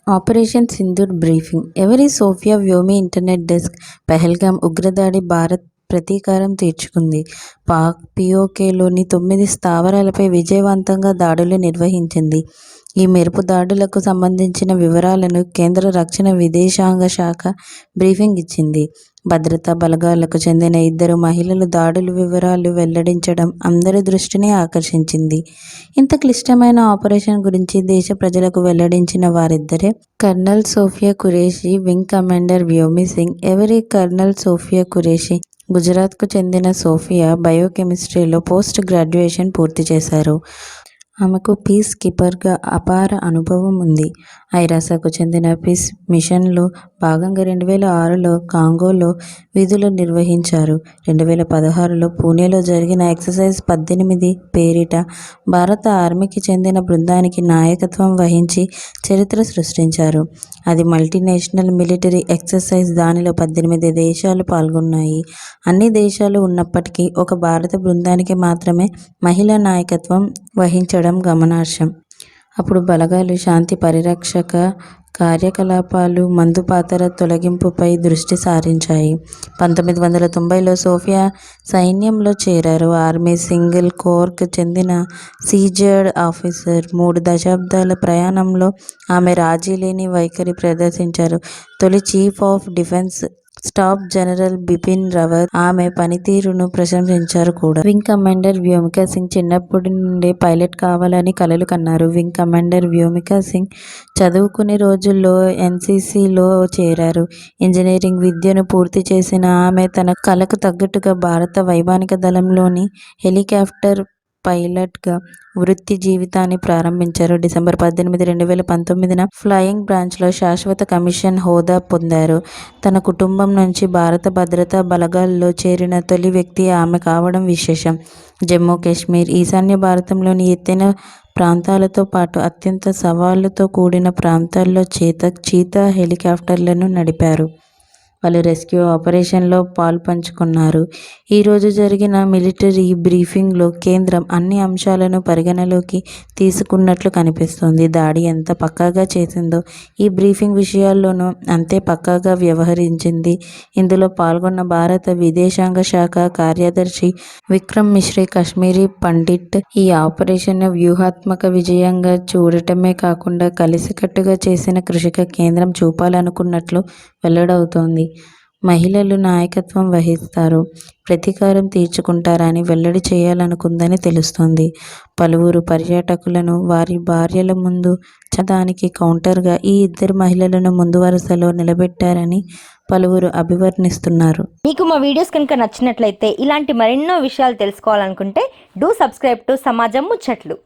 Operation Sindoor briefing. ఎవరి Sofiya Vyomika internet desk. Pahalgam ఉగ్రదాడి భారత్ ప్రతీకారం తీర్చుకుంది. పాక్ పిఓకేలోని 9 స్థావరాలపై విజయవంతంగా దాడులు నిర్వహించింది. ఈ మెరుపు దాడులకు సంబంధించిన వివరాలను కేంద్ర రక్షణ విదేశాంగ శాఖ బ్రీఫింగ్ ఇచ్చింది. భద్రతా బలగాలకు చెందిన 2 మహిళలు దాడుల వివరాలు వెల్లడించడం అందరి దృష్టిని ఆకర్షించింది. ఇంత క్లిష్టమైన ఆపరేషన్ గురించి దేశ ప్రజలకు వెల్లడించిన వారిద్దరే colonel Sofiya Qureshi, wing commander Vyomika Singh. ఎవరి కర్నల్ సోఫియా ఖురేషీ? గుజరాత్కు చెందిన సోఫియా బయోకెమిస్ట్రీలో పోస్ట్ గ్రాడ్యుయేషన్ పూర్తి చేశారు. ఆమెకు పీస్ కీపర్గా అపార అనుభవం ఉంది. ఐరాసకు చెందిన పీస్ మిషన్లో భాగంగా 2006లో కాంగోలో విధులు నిర్వహించారు. 2016లో పూణేలో జరిగిన ఎక్సర్సైజ్ 18 పేరిట భారత ఆర్మీకి చెందిన బృందానికి నాయకత్వం వహించి చరిత్ర సృష్టించారు. అది మల్టీనేషనల్ మిలిటరీ ఎక్సర్సైజ్. దానిలో 18 దేశాలు పాల్గొన్నాయి. అన్ని దేశాలు ఉన్నప్పటికీ ఒక భారత బృందానికి మాత్రమే మహిళా నాయకత్వం వహించడం గమనార్హం. అప్పుడు బలగాలు శాంతి పరిరక్షక కార్యకలాపాలు, మందుపాతర తొలగింపుపై దృష్టి సారించాయి. 1990లో సోఫియా సైన్యంలో చేరారు. ఆర్మీ సింగిల్ కోర్కు చెందిన సీజర్డ్ ఆఫీసర్. 3 దశాబ్దాల ప్రయాణంలో ఆమె రాజీలేని వైఖరి ప్రదర్శించారు. తొలి chief of defence staff general Bipin Rawat ఆమె పనితీరును ప్రశంసించారు కూడా. వింగ్ కమాండర్ వ్యోమికా సింగ్ చిన్నప్పటి నుండే పైలట్ కావాలని కలలు కన్నారు. వింగ్ కమాండర్ వ్యోమికా సింగ్ చదువుకునే రోజుల్లో ఎన్సీసీలో చేరారు. ఇంజనీరింగ్ విద్యను పూర్తి చేసిన ఆమె తన కలకు తగ్గట్టుగా భారత వైమానిక దళంలోని హెలికాప్టర్ పైలట్గా వృత్తి జీవితాన్ని ప్రారంభించారు. డిసెంబర్ 18, 2019న ఫ్లయింగ్ బ్రాంచ్లో శాశ్వత కమిషన్ హోదా పొందారు. తన కుటుంబం నుంచి భారత భద్రతా బలగాల్లో చేరిన తొలి వ్యక్తి ఆమె కావడం విశేషం. జమ్మూ కాశ్మీర్, ఈశాన్య భారతంలోని ఎత్తైన ప్రాంతాలతో పాటు అత్యంత సవాళ్లతో కూడిన ప్రాంతాల్లో చీతా హెలికాప్టర్లను నడిపారు. వాళ్ళు రెస్క్యూ ఆపరేషన్లో పాలుపంచుకున్నారు. ఈరోజు జరిగిన మిలిటరీ బ్రీఫింగ్లో కేంద్రం అన్ని అంశాలను పరిగణలోకి తీసుకున్నట్లు కనిపిస్తోంది. దాడి ఎంత పక్కాగా చేసిందో ఈ బ్రీఫింగ్ విషయాల్లోనూ అంతే పక్కాగా వ్యవహరించింది. ఇందులో పాల్గొన్న భారత విదేశాంగ శాఖ కార్యదర్శి విక్రమ్ మిశ్రీ కశ్మీరీ పండిట్ ఈ ఆపరేషన్ను వ్యూహాత్మక విజయంగా చూడటమే కాకుండా కలిసికట్టుగా చేసిన కృషిగా కేంద్రం చూపాలనుకున్నట్లు వెల్లడవుతోంది. మహిళలు నాయకత్వం వహిస్తారు, ప్రతీకారం తీర్చుకుంటారని వెల్లడి చేయాలనుకుందని తెలుస్తోంది. పలువురు పర్యాటకులను వారి భార్యల ముందు దానికి కౌంటర్గా ఈ 2 మహిళలను ముందు వరుసలో నిలబెట్టారని పలువురు అభివర్ణిస్తున్నారు. మీకు మా వీడియోస్ కనుక నచ్చినట్లయితే ఇలాంటి మరెన్నో విషయాలు తెలుసుకోవాలనుకుంటే డూ సబ్స్క్రైబ్ టు సమాజం ముచ్చట్లు.